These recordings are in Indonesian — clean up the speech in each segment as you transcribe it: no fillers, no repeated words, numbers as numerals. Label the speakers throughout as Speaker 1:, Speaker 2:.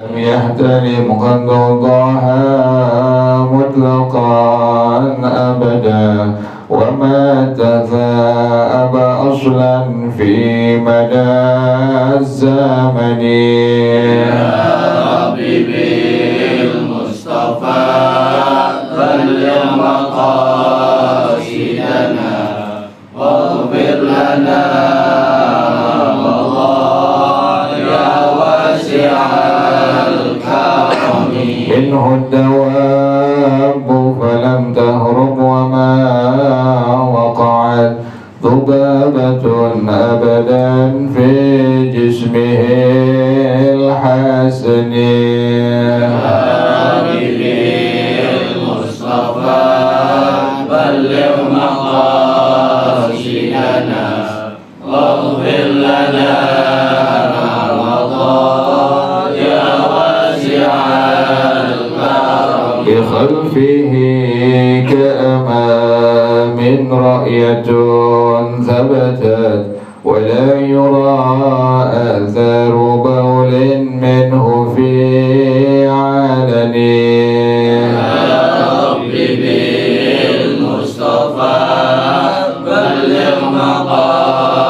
Speaker 1: لم يحترم قد ضاها مطلقا أبدا وما تثاءب أصلا في مدى الزمن.
Speaker 2: يا ربي بالمصطفى بلغ مقاصدنا واغفر لنا
Speaker 1: منه الدواب فلم تهرب وما وقعت ذبابة أبدا في جسمه الحسن.
Speaker 2: يا ربي المصطفى بلغ مقاصدنا واغفر لنا
Speaker 1: بخلفه كأمام رأية ثبتت ولا يرى آثار بول منه في علن.
Speaker 2: يا ربي بالمصطفى بلغ مقاصدنا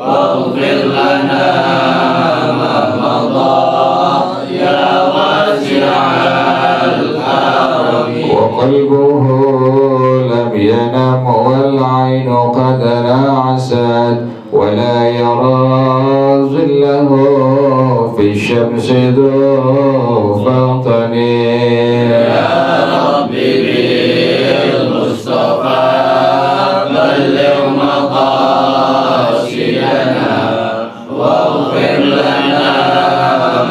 Speaker 2: واغفر لنا ما مضى يا واسع الكرم.
Speaker 1: وقلبه لم ينم والعين قد نعست ولا يرى ظله في الشمس ذو فطن.
Speaker 2: يا ربي بالمصطفى بلغ مقاصدنا واغفر لنا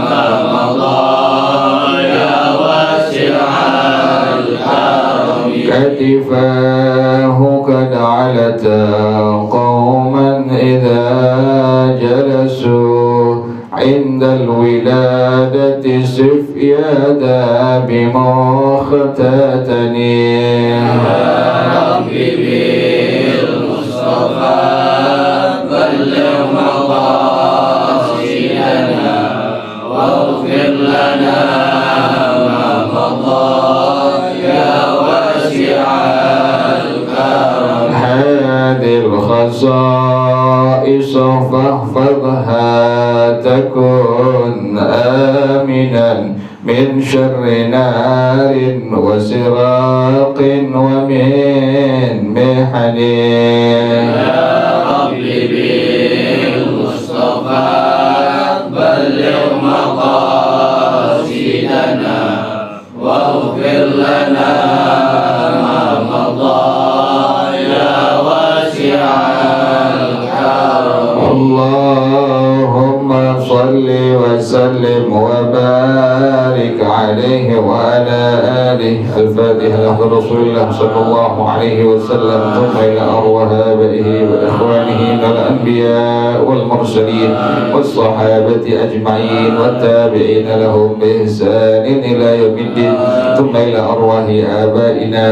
Speaker 2: ما مضى يا واسع الكرم.
Speaker 1: كتفاه قد علتا قوما إذا جلسوا عند الولادة سفيادا بمختتني.
Speaker 2: يا ربي بالمصطفى بلغ مقاصدنا واغفر لنا ما مضى يا واسع الكرم.
Speaker 1: هذه الخصائص فاحفظها تكن آمنا من شر نار وسراق ومن محن.
Speaker 2: يا ربي بالمصطفى بلغ مقاصدنا واغفر لنا ما مضى يا واسع الكرم.
Speaker 1: اللهم صل وسلم وبارك عليه وعلى آله. الفاتحة لحضرة رسول الله صلى الله عليه وسلم ثم إلى أرواح آبائه وإخوانه من الأنبياء والمرسلين والصحابة أجمعين والتابعين لهم بإحسان إلى يوم الدين ثم إلى أرواح آبائنا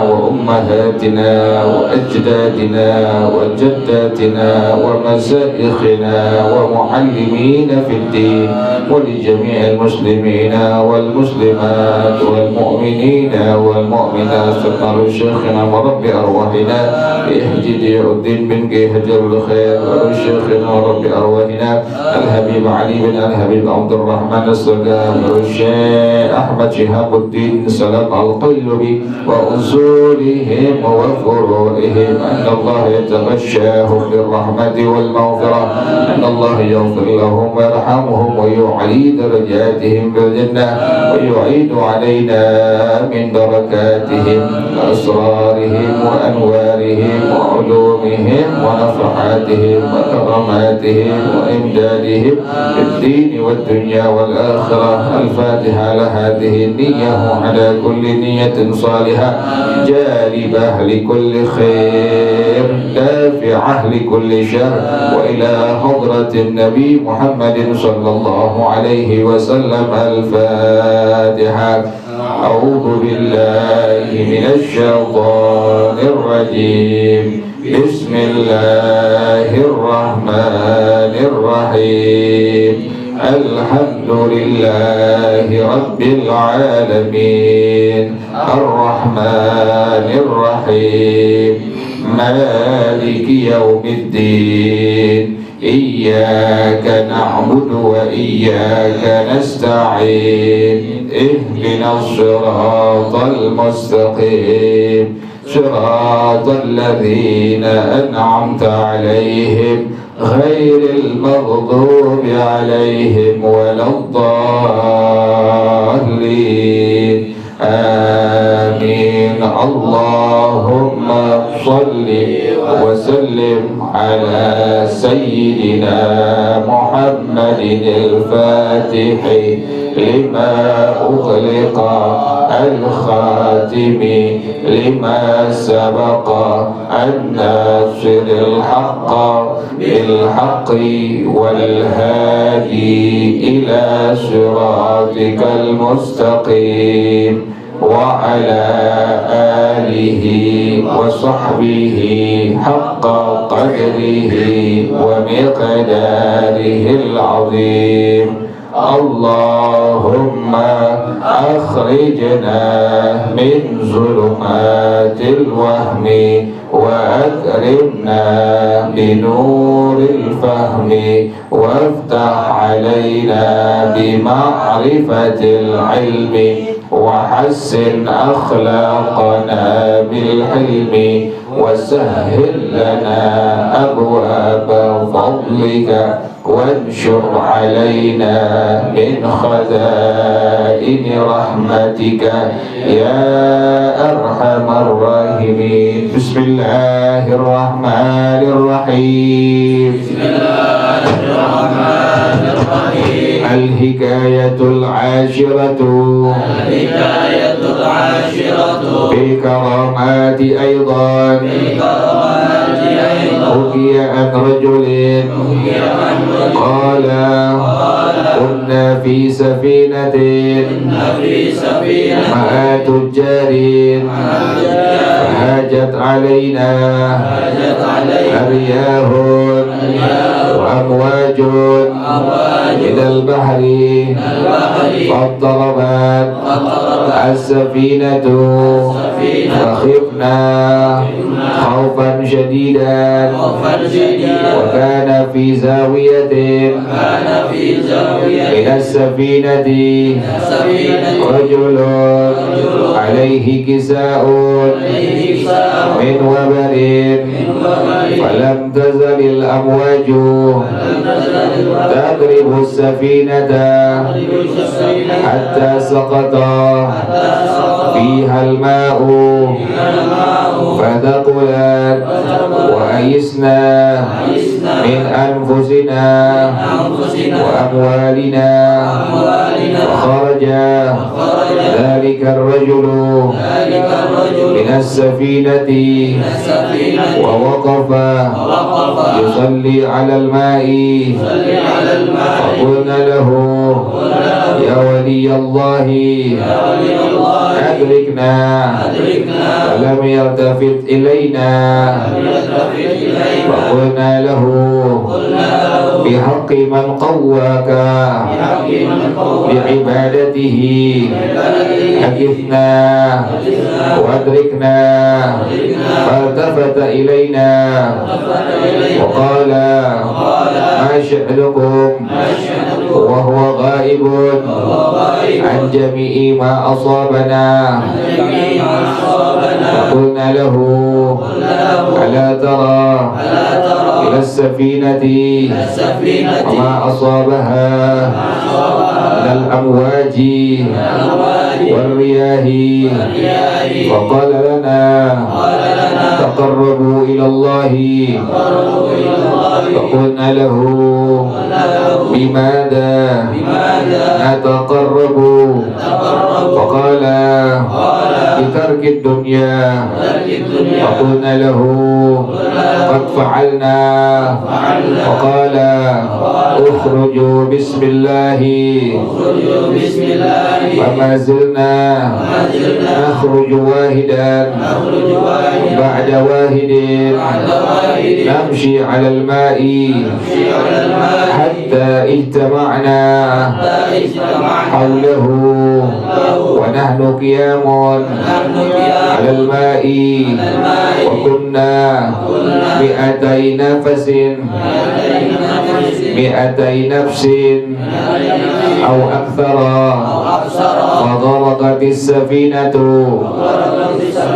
Speaker 1: وأمهاتنا وأجدادنا وجداتنا ومشايخنا ومعلمين في الدين ولجميع المسلمين والمسلمات والمؤمنين والمؤمنات ثم لشيخنا ورب أرواحنا بإحجاد الدين بن هجر الخير ولشيخنا ورب أرواحنا الحبيب علي بن الحبيب عبد الرحمن السلام والشيخ أحمد شهاب الدين سلام القلب وأصولهم وفروعهم أن الله يتغشاهم بالرحمة والمغفرة أن الله يغفر لهم ويرحمهم ويعلي درجاتهم بالجنة ويعيد علينا من بركاتهم وأسرارهم وأنوارهم وعلومهم ونفحاتهم وكراماتهم وإمدادهم في الدين والدنيا والآخرة. الفاتحة على هذه النية وعلى كل نية صالحة جالبة لكل خير دافعة لكل شر وإلى حضرة النبي محمد صلى الله عليه وسلم. الفاتحة. أعوذ بالله من الشيطان الرجيم. بسم الله الرحمن الرحيم. الحمد لله رب العالمين الرحمن الرحيم مالك يوم الدين إياك نعبد وإياك نستعين اهدنا الصراط المستقيم صراط الذين أنعمت عليهم غير المغضوب عليهم ولا الضالين آمين اللهم صل وسلم على سيدنا محمد الفاتح لما أغلق الخاتم لما سبق الناصر الحق بالحق والهادي إلى صراطك المستقيم وعلى آله وصحبه حق قدره ومقداره العظيم اللهم أخرجنا من ظلمات الوهم وأكرمنا بنور الفهم وافتح علينا بمعرفة العلم وحسن أخلاقنا بالحلم وسهل لنا أبواب فضلك وانشر علينا من خزائن رحمتك يا أرحم الراحمين بسم الله الرحمن الرحيم بسم الله الرحمن الرحيم الحكاية العاشرة بالكرامات أيضا حكي عن رجل قال كنا في سفينة مع تجار فهاجت علينا رياح وأمواج من البحر فاضطربت السفينة فخفنا خوفا شديدا وكان في زاوية من السفينة رجل عليه كساء من وبر فلم تزل الأمواج تضرب السفينة حتى سقط فيها الماء فثقلت وأيسنا من أنفسنا وأموالنا وخرج ذلك الرجل من السفينة ووقف يصلي على الماء فقلنا له يا ولي الله أدركنا فلم يلتفت إلينا فقلنا له بحق من قواك بعبادته أكفنا وأدركنا فالتفت إلينا وقال ما شأنكم وهو غائب عن جميع ما أصابنا فقلنا له ألا ترى إلى السفينة وما أصابها من الأمواج والرياح فقال لنا تقربوا إلى الله فقلنا له بماذا نتقرب فقال بترك الدنيا فقلنا له قد فعلنا فقال اخرجوا بسم الله
Speaker 2: اخرجوا بسم الله
Speaker 1: فما زلنا نخرج واحدا بعد واحد نمشي على الماء حتى اجتمعنا حوله ونحن قيام على الماء وكنا 200 نفس 200 نفس أو أكثر فغرقت السفينة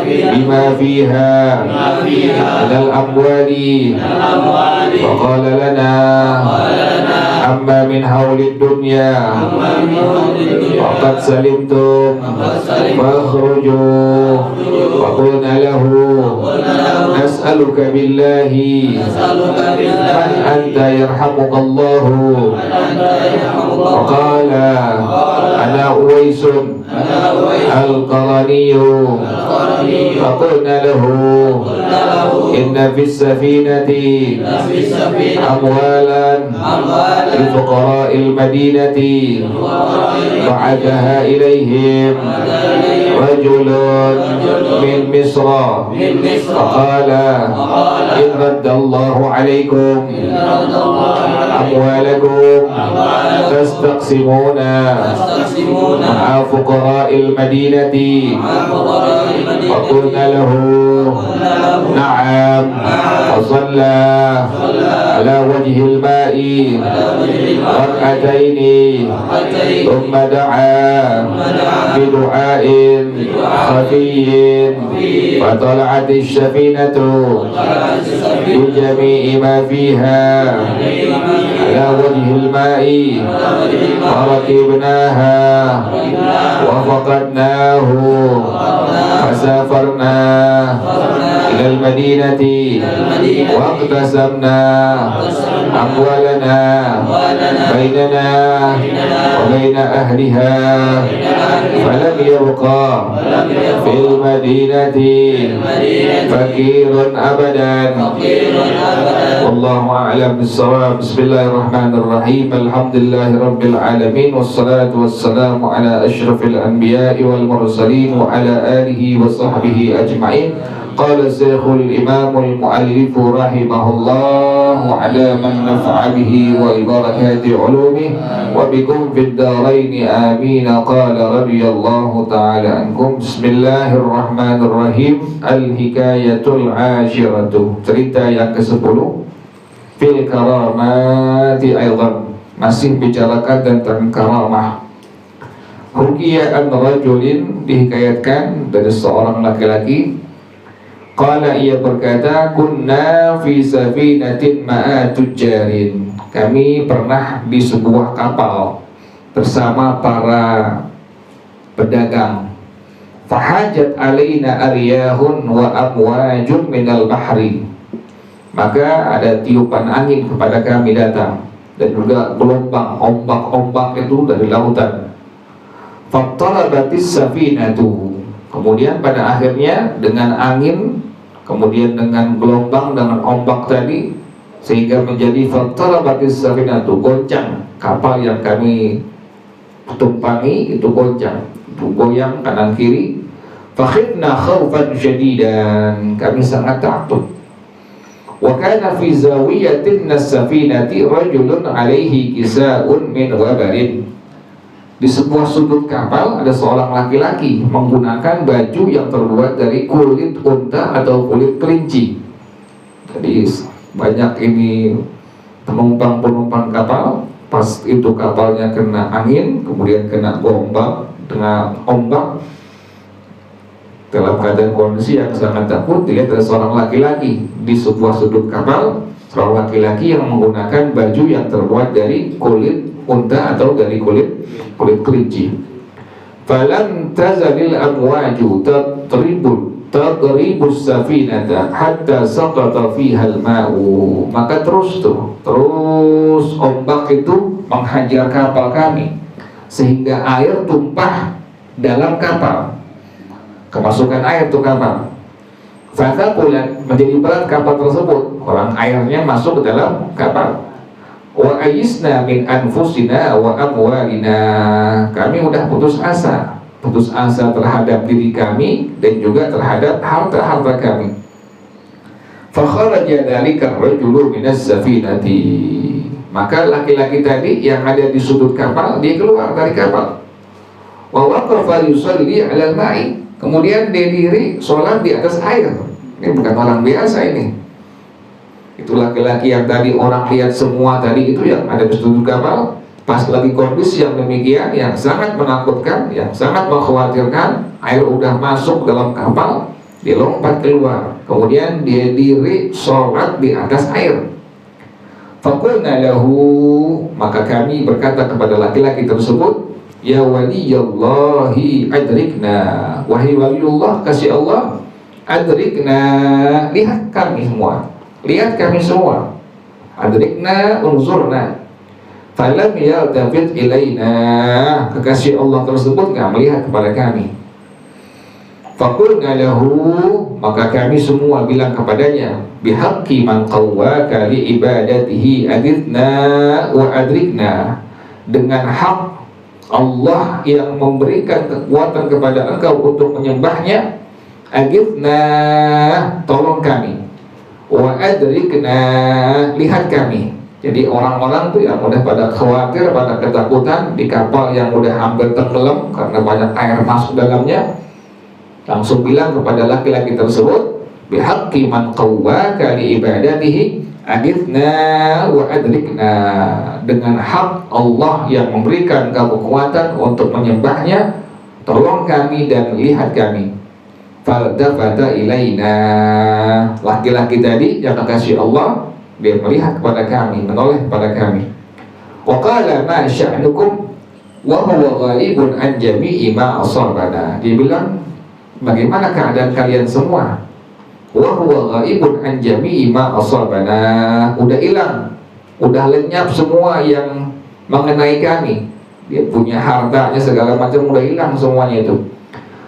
Speaker 1: بما فيها من الأموال فقال لنا أما من حول الدنيا فقد سلمتم فاخرجوا فقلنا له نسألك بالله من أنت يرحمك الله فقال أنا أويس القرني فقلنا له إن في السفينة أموالا لفقراء المدينة بعثها إليهم رجل من مصر فقال إن رد الله عليكم أموالكم تستقسمون مع فقراء المدينة فقلنا له نعم فصلى على وجه الماء ركعتين ثم دعا بدعاء خفي فطلعت السفينة بجميع ما فيها على وجه الماء فركبناها وفقدناه فسافرنا إلى المدينة واقتسمنا أموالنا بيننا وبين أهلها فلم يبقى في المدينة فقير أبدا والله أعلم بالصواب. بسم الله الرحمن الرحيم الحمد لله رب العالمين والصلاة والسلام على أشرف الأنبياء والمرسلين وعلى آله وصحبه أجمعين. قال الشيخ الإمام المؤلف رحمه الله وعلى من نفع به وبركات علومه وبكم في الدارين آمين. قال رضي الله تعالى عنكم. بسم الله الرحمن الرحيم. الحكاية العاشرة, cerita yang ke-10. Fil karamati aidan, masih bicarakan tentang karamah. Hukiya an rajulin, dihikayatkan dari seorang laki-laki. Qala, ia berkata, kunna fi safinatin ma'a tujjarin, kami pernah di sebuah kapal bersama para pedagang. Fahajat alaina aryahun wa amwajun minal bahri, maka ada tiupan angin kepada kami datang dan juga gelombang, ombak-ombak itu dari lautan. Fattalabatis safinatu, kemudian pada akhirnya dengan angin, kemudian dengan gelombang, dengan ombak tadi, sehingga menjadi fattalabatis safinatu, goncang kapal yang kami tumpangi itu goncang, itu goyang kanan kiri. Fakhidna khawfan syadidan, kami sangat takut. Wa kana fi zawiyatin as-safinati rajulun alaihi kisa'un min wabarin, di sebuah sudut kapal ada seorang laki-laki menggunakan baju yang terbuat dari kulit unta atau kulit kelinci. Jadi banyak ini penumpang-penumpang kapal, pas itu kapalnya kena angin, kemudian kena ombak, dengan ombak, dalam keadaan kondisi yang sangat takut, dilihat ada seorang laki-laki di sebuah sudut kapal, seorang laki-laki yang menggunakan baju yang terbuat dari kulit unta atau dari kulit kelinci. Falam tazalil amwaju tadribus safinata hatta saqata fiha al-ma'u, maka terus ombak itu menghajar kapal kami sehingga air tumpah dalam kapal, kemasukan air tuh kapal. Fathaqulat, menjadi berat kapal tersebut, orang airnya masuk ke dalam kapal. wa ayisna min anfusina wa amwalina. Kami udah putus asa terhadap diri kami dan juga terhadap harta-harta kami. Fa kharaja dzalika ar-rajulu minas safinati. Maka laki-laki tadi yang ada di sudut kapal, dia keluar dari kapal. Wa waqafa yusalli 'alal ma'i. Kemudian dia diri sholat di atas air. Ini bukan orang biasa ini. Itu laki-laki yang tadi orang lihat semua tadi itu yang ada di sudut kapal, pas lagi kondisi yang demikian yang sangat menakutkan, yang sangat mengkhawatirkan, air udah masuk dalam kapal, dia lompat keluar. Kemudian dia diri sholat di atas air. Faqulna lahu, maka kami berkata kepada laki-laki tersebut, ya waliyallahi adrikna, wahai waliullah kasih Allah, adrikna, lihat kami semua, lihat kami semua, adrikna unzurna. Falam yaltafit ilaina, kekasih Allah tersebut nggak melihat kepada kami. Faqulna lahu, maka kami semua bilang kepadanya, bihaqqi man qawwaka li ibadatihi adrikna wa adrikna, dengan hak Allah yang memberikan kekuatan kepada engkau untuk menyembahnya, agifna, tolong kami, wa adrikna, lihat kami. Jadi orang-orang tuh yang udah pada khawatir, pada ketakutan di kapal yang udah hampir tenggelam karena banyak air masuk dalamnya, langsung bilang kepada laki-laki tersebut, bihaqqi man qawwaka li ibadatihi agifna wa adrikna, dengan hak Allah yang memberikan kamu kekuatan untuk menyembahnya, tolong kami dan lihat kami. Faltafata ilaina, laki-laki tadi yang kekasih Allah, dia melihat kepada kami, menoleh kepada kami. Wa qala ma sya'nukum wa huwa ghalibun an jami'i ma asabana. Dia bilang, bagaimana keadaan kalian semua? Wa huwa ghaibun an jami'i ma asabana. Udah hilang, udah lenyap semua yang mengenai kami. Dia punya hartanya segala macam udah hilang semuanya itu.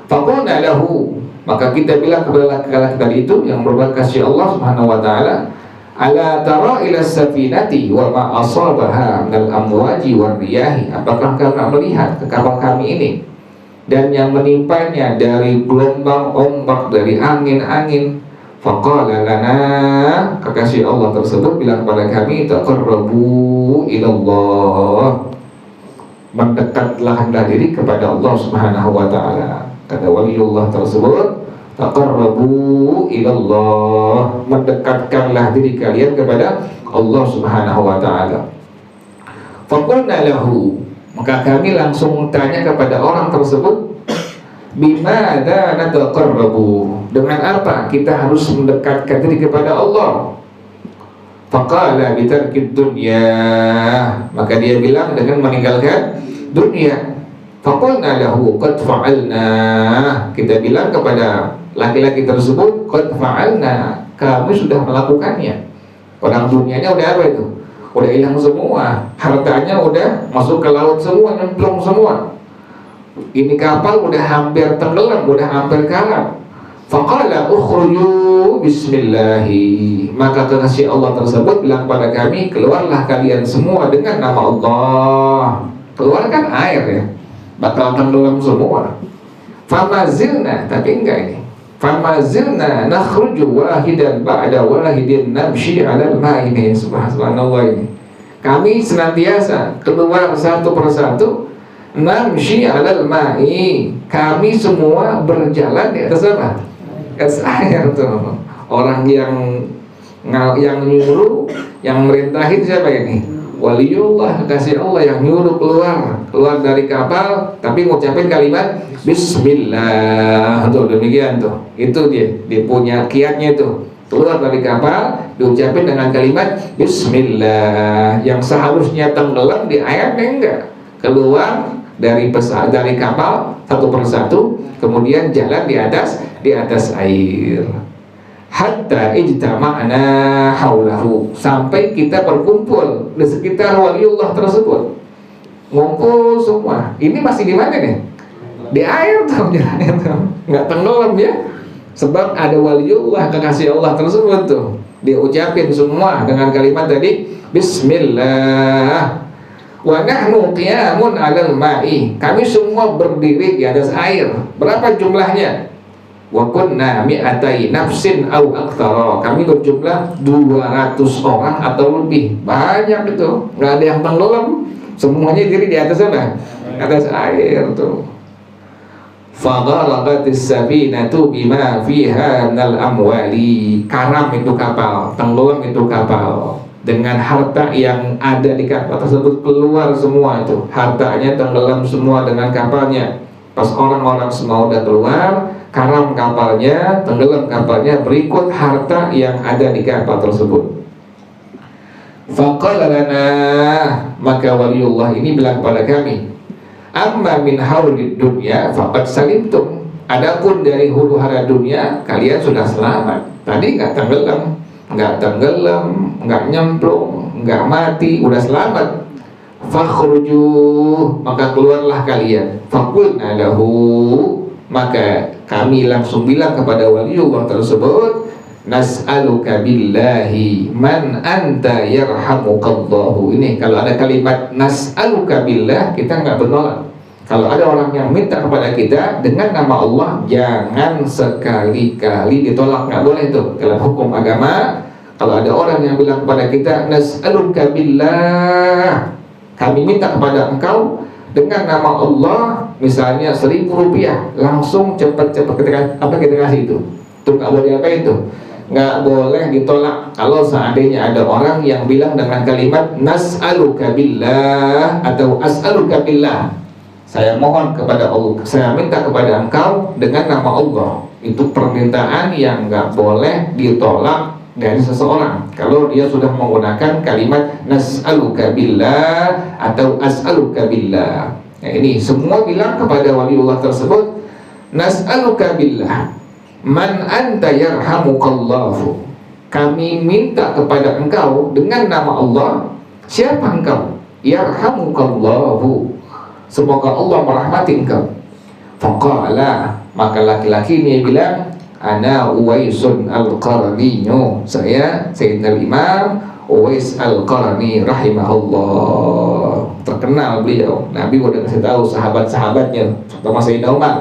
Speaker 1: Faqulna lahu, maka kita bilang kepada laki-laki tadi itu yang berbuat kasih Allah Subhanahu wa taala, ala tara ila safinati wa ma asabaha minal amwaji war riyahi. Apakah kau melihat ke kapal kami ini dan yang menimpanya dari gelombang ombak, dari angin-angin? Faqala lana, kekasih Allah tersebut bilang kepada kami, taqarrabu ilallah, mendekatlah diri kepada Allah Subhanahu wa taala. Kata waliullah tersebut, taqarrabu ilallah, mendekatkanlah diri kalian kepada Allah Subhanahu wa taala. Faqulna lahu, maka kami langsung tanya kepada orang tersebut, bimada nataqarrabu, dengan apa kita harus mendekatkan diri kepada Allah? Faqala bitarkid dunya, maka dia bilang dengan meninggalkan dunia. Faqulna lahu qad fa'alna, kita bilang kepada laki-laki tersebut, qad fa'alna, kami sudah melakukannya. Orang dunianya udah apa itu? Udah hilang semua, hartanya udah masuk ke laut semua, nyemplung semua. Ini kapal udah hampir tenggelam, udah hampir karam. Faqala ukhruju bismillahi, maka kekasih Allah tersebut bilang pada kami, keluarlah kalian semua dengan nama Allah. Keluarkan air ya, bakal tenggelam semua. Famazilna, tapi enggak ini. Famazilna nakhruju wahidan ba'da wahidin namshi 'alal ma'i. Subhanallah ini. Kami senantiasa keluar satu persatu, namshi 'alal ma'i. Kami semua berjalan di atas apa? Atas air tuh. Orang yang nyuruh, yang merintahin siapa ini? Waliullah, kekasih Allah yang nyuruh keluar dari kapal, tapi ngucapin kalimat Bismillah. Tuh demikian tuh. Itu dia punya kiatnya itu. Keluar dari kapal diucapin dengan kalimat Bismillah, yang seharusnya tenggelam di airnya enggak. Keluar dari kapal satu persatu, kemudian jalan di atas air. Hatta ijtama'na haulahu, sampai kita berkumpul di sekitar waliullah tersebut. Ngumpul semua. Ini masih di mana nih? Di air tuh jalannya tuh. Enggak tenggelam ya. Sebab ada waliullah, kekasih Allah tersebut tuh. diucapin semua dengan kalimat tadi Bismillah. Wa nahnu qiyamun 'alal ma'i. Kami semua berdiri di atas air. Berapa jumlahnya? Wa kunna mi'atai nafsin aw aktsara. Kami berjumlah 200 orang atau lebih. Banyak itu. Enggak ada yang tenggelam. Semuanya diri di atas apa? Atas air tuh. Fagharaqatis safinatu bima fiha minal amwali. Karam itu kapal, tenggelam itu kapal. Dengan harta yang ada di kapal tersebut keluar semua itu. Hartanya tenggelam semua dengan kapalnya. Pas orang-orang semua udah keluar, karam kapalnya, tenggelam kapalnya, berikut harta yang ada di kapal tersebut. Faqala lana, maka waliullah ini bilang kepada kami, amma min haulid dunya faqad salimtum. Adapun dari huru hara dunia kalian sudah selamat. Tadi nggak tenggelam, nggak nyemplung, nggak mati, udah selamat. Fakhruju, maka keluarlah kalian. Faqulna lahu, maka kami langsung bilang kepada waliullah tersebut, nas'aluka billahi man anta yarhamukallahu. Ini kalau ada kalimat nas'aluka billah, kita nggak menolak. Kalau ada orang yang minta kepada kita dengan nama Allah, jangan sekali-kali ditolak, nggak boleh itu dalam hukum agama. Kalau ada orang yang bilang kepada kita nas'aluka billah, kami minta kepada engkau dengan nama Allah, misalnya 1.000 rupiah, langsung cepat-cepat kita kasih itu. Itu nggak boleh apa itu? Nggak boleh ditolak. Kalau seandainya ada orang yang bilang dengan kalimat nas'aluka billah atau as'aluka billah, saya mohon kepada Allah, saya minta kepada engkau dengan nama Allah, itu permintaan yang nggak boleh ditolak dari seseorang kalau dia sudah menggunakan kalimat nas'aluka billah atau as'aluka billah. Nah, ini semua bilang kepada waliullah tersebut, nas'aluka billah man anta yarhamukallahu. Kami minta kepada engkau dengan nama Allah. Siapa engkau? Yarhamukallahu, semoga Allah merahmati engkau. Faqala, maka laki-laki ini bilang, ana Uwaisun al-Qarniyu, saya Sayyidina Imam Uwais al-Qarni rahimahullah. Terkenal beliau. Nabi udah kasih tahu sahabat-sahabatnya, terutama Sayyidina Umar,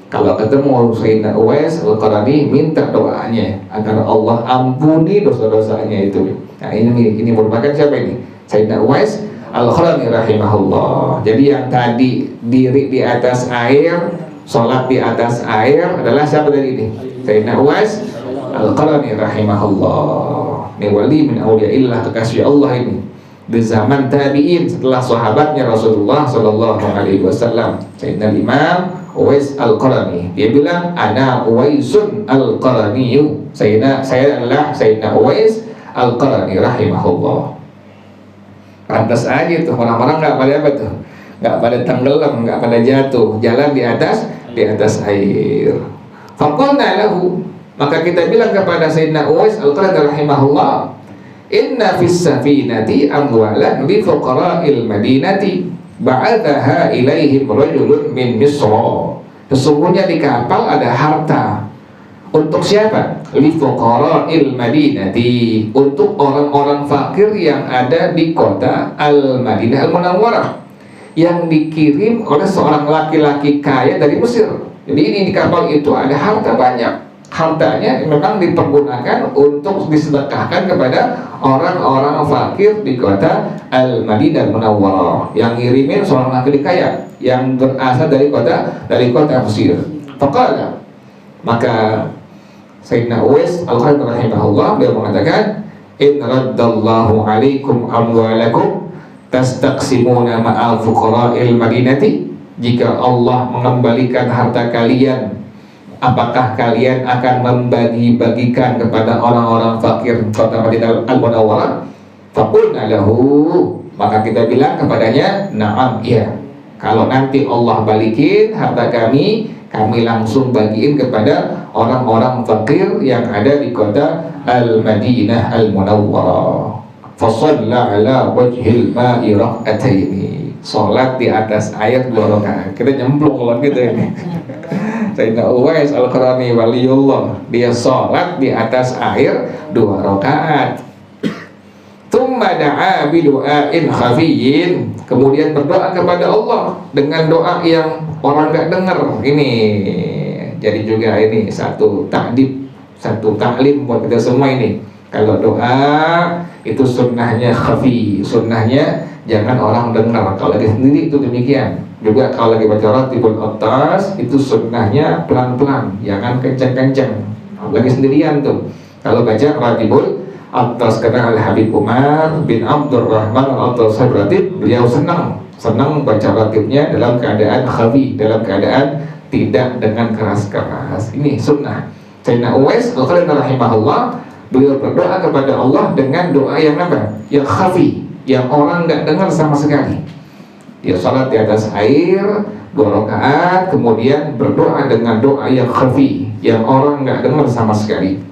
Speaker 1: kalau ketemu Sayyidina Uwais al-Qarni, minta doanya agar Allah ampuni dosa-dosanya itu. Nah, ini merupakan siapa ini? Sayyidina Uwais al-Qarni rahimahullah. Jadi yang tadi diri di atas air, sholat di atas air adalah siapa tadi ini? Sayyidina Uwais al-Qarni rahimahullah. Ini wali min awliyaillah, kekasih Allah ini di zaman tabi'in setelah sahabatnya Rasulullah sallallahu alaihi wasallam. Sayyidina Imam Uwais al-Qarni, dia bilang ana Uwaisun al-Qarni, saya adalah Sayyidina Uwais al-Qarni rahimahullah. Pantas aja tuh orang-orang nggak pada apa tuh, nggak pada tenggelam, nggak pada jatuh, jalan di atas air. Faqulna lahu, maka kita bilang kepada Sayyidina Uwais al-Qarni rahimahullah, inna fis safinati amwalan li fuqara'il madinati ba'athaha ilaihim rajulun min Misra. Sesungguhnya di kapal ada harta. Untuk siapa? Li fuqara'il madinati, untuk orang-orang fakir yang ada di kota Al-Madinah Al-Munawwarah, yang dikirim oleh seorang laki-laki kaya dari Mesir. Jadi ini di kapal itu ada harta banyak. Hartanya memang dipergunakan untuk disedekahkan kepada orang-orang fakir di kota Al-Madinah Al-Munawwarah, yang ngirimin seorang laki-laki kaya yang berasal dari kota Mesir. Faqala, maka Sayyidina Uwais al-Qarni rahimahullah, beliau mengatakan, in raddallahu alaikum amwalakum tastaqsimuna ma'al fuqara'il madinati. Jika Allah mengembalikan harta kalian, apakah kalian akan membagi-bagikan kepada orang-orang fakir kota Madinah Al-Munawwarah? Faqulna lahu, maka kita bilang kepadanya, na'am, iya. Kalau nanti Allah balikin harta kami langsung bagiin kepada orang-orang fakir yang ada di kota Al-Madinah Al-Munawwarah. Fasalla ala wajhil ma'i rak'ataini, sholat di atas air 2 rakaat. Kita nyemplung kalau gitu ini. Sayyidina Uwais Al-Qarani waliullah, dia sholat di atas air 2 rakaat. Tsumma da'a bidu'ain khafiyyin, kemudian berdoa kepada Allah dengan doa yang orang nggak dengar. Ini jadi juga ini satu ta'dib, satu taklim buat kita semua ini. Kalau doa itu sunnahnya khafi, sunnahnya jangan orang dengar. Kalau lagi sendiri itu demikian. Juga kalau lagi baca ratibul atas itu sunnahnya pelan-pelan, jangan kencang-kencang. Lagi sendirian tuh. Kalau baca ratibul atas, kata Al-Habib Umar bin Abdurrahman Al-Atas Ratib, beliau senang baca ratibnya dalam keadaan khafi, dalam keadaan tidak dengan keras-keras. Ini sunnah. Sayyidina Uwais Al-Qarani rahimahullah, beliau berdoa kepada Allah dengan doa yang apa? Yang khafi, yang orang nggak dengar sama sekali. Dia salat di atas air 2 rakaat, kemudian berdoa dengan doa yang khafi, yang orang nggak dengar sama sekali.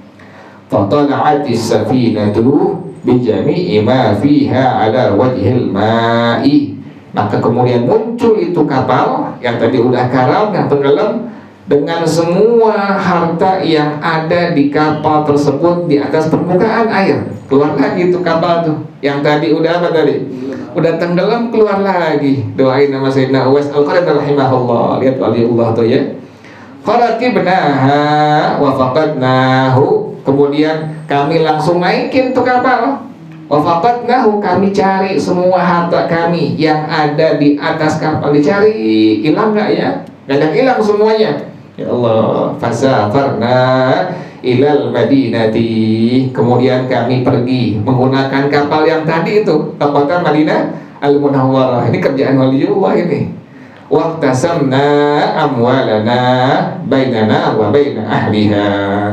Speaker 1: Fatala'atis safinatu bijami'i ma fiha ala wajhil ma'i, maka kemudian muncul itu kapal yang tadi udah karam, yang tenggelam, dengan semua harta yang ada di kapal tersebut di atas permukaan air. Keluar lagi itu kapal tuh, yang tadi udah apa tadi? Udah tenggelam, keluar lagi. Doain nama Sayyidina Uwais Al-Qarani rahimahullah. Lihat waliullah tuh ya. Farakibnaha wa faqadnahu, kemudian kami langsung naikin tuh kapal. Wa faqadnahu, kami cari semua harta kami yang ada di atas kapal, dicari. Hilang nggak ya? Nggak ada, hilang semuanya. Ya Allah, fasafarna ilal madinati, kemudian kami pergi menggunakan kapal yang tadi itu ke kota Madinah Al-Munawwarah. Ini kerjaan waliullah ini. Waqtasamna amwalana bainana wa baina ahliha,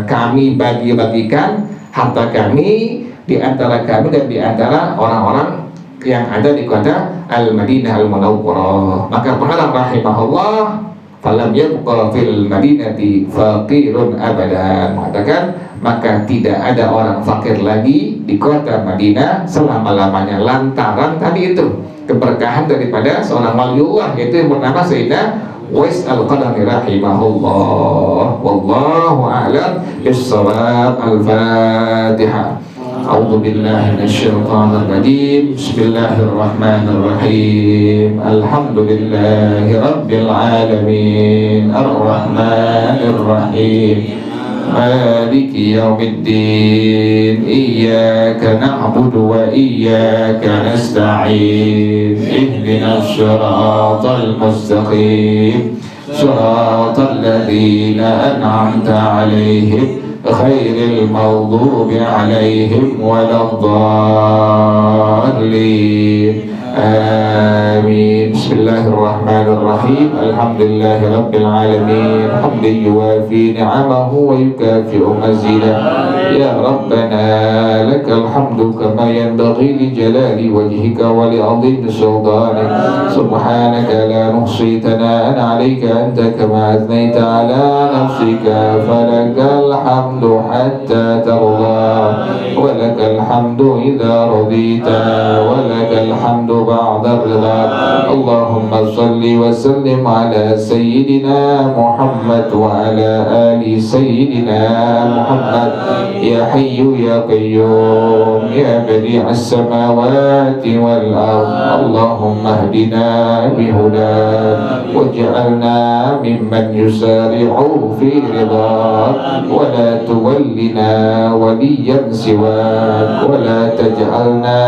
Speaker 1: kami bagi-bagikan harta kami di antara kami dan di antara orang-orang yang ada di kota Al-Madinah Al-Munawwarah. Maka pengarang rahimahullah, falam yabqa fil madinati faqirun abadan, mengatakan maka tidak ada orang fakir lagi di kota Madinah selama-lamanya, lantaran tadi itu keberkahan daripada seorang waliullah, yaitu yang bernama Sayyidina Uwais Al-Qarani rahimahullah. Wallahu a'lam bis-shawab. Al-Fatihah. A'udzu billahi minasyaitonir rajim. Bismillahirrahmanirrahim. Alhamdulillahi rabbil alamin. Ar-Rahmanir Rahim. Maliki yaumiddin. Iyyaka na'budu wa iyyaka nasta'in. Ihdinas siratal mustaqim. Siratal ladzina an'amta 'alaihim ghairil maghdubi 'alaihim waladdallin. Amin. Bismillahirrahmanirrahim. Alhamdulillahi rabbil alamin. Hamdan yuwafi ni'amahu wa yukafi'u mazidah. Ya Rabbana lakal hamdu kama yanbaghi li jalali wajhika wa li 'azimi sultanik. Subhanaka la nuhsi thana'an 'alaika anta kama athnayta 'ala nafsika, falakal hamdu hatta tarda wa lakal hamdu idza radita wa lakal hamdu بعد الرضا. اللهم صل وسلم على سيدنا محمد وعلى آل سيدنا محمد. يا حي يا قيوم يا بديع السماوات والأرض، اللهم اهدنا بهداك واجعلنا ممن يسارع في رضاك، ولا تولنا وليا سواك، ولا تجعلنا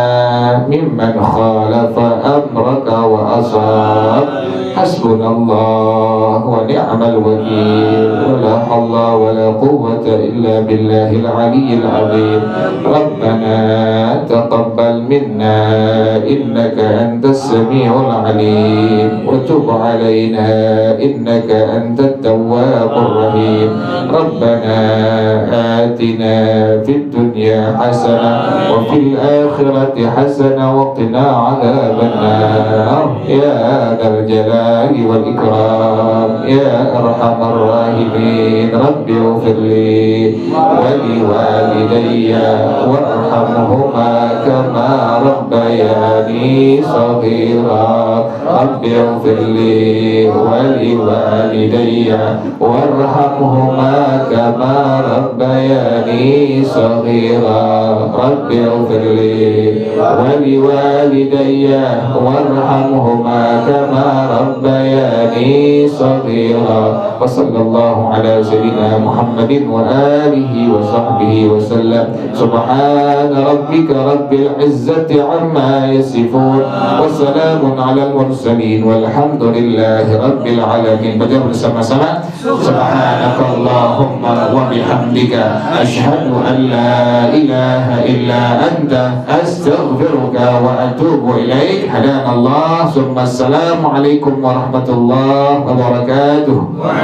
Speaker 1: ممن خالف فأمرك وأصاب. حسبنا الله ونعم الوكيل، ولا حول ولا قوة إلا بالله العلي العظيم. ربنا تقبل منا إنك أنت السميع العليم، وتب علينا إنك أنت التواب الرحيم. ربنا آتنا في الدنيا حسنة وفي الآخرة حسنة وقنا عذاب النار يا ذا الجلال والإكرام يا أرحم الراحمين. رب اغفر لي ولوالدي وارحمهما كما ربياني صغيرا رب اغفر لي ولوالدي وارحمهما كما ربياني صغيرا رب اغفر لي ولوالدي وارحمهما كما ربياني صغيرا وصلى الله على سيدنا محمد وآله وصحبه وسلم سبحان ربك رب العزة عما يصفون وسلام على المرسلين والحمد لله رب العالمين. Baca bersama-sama. Subhanakallahumma wa bihamdika asyhadu an la ilaha illa anta astaghfiruka wa atubu ilaik. Hadanallah. Assalamualaikum warahmatullahi wabarakatuh.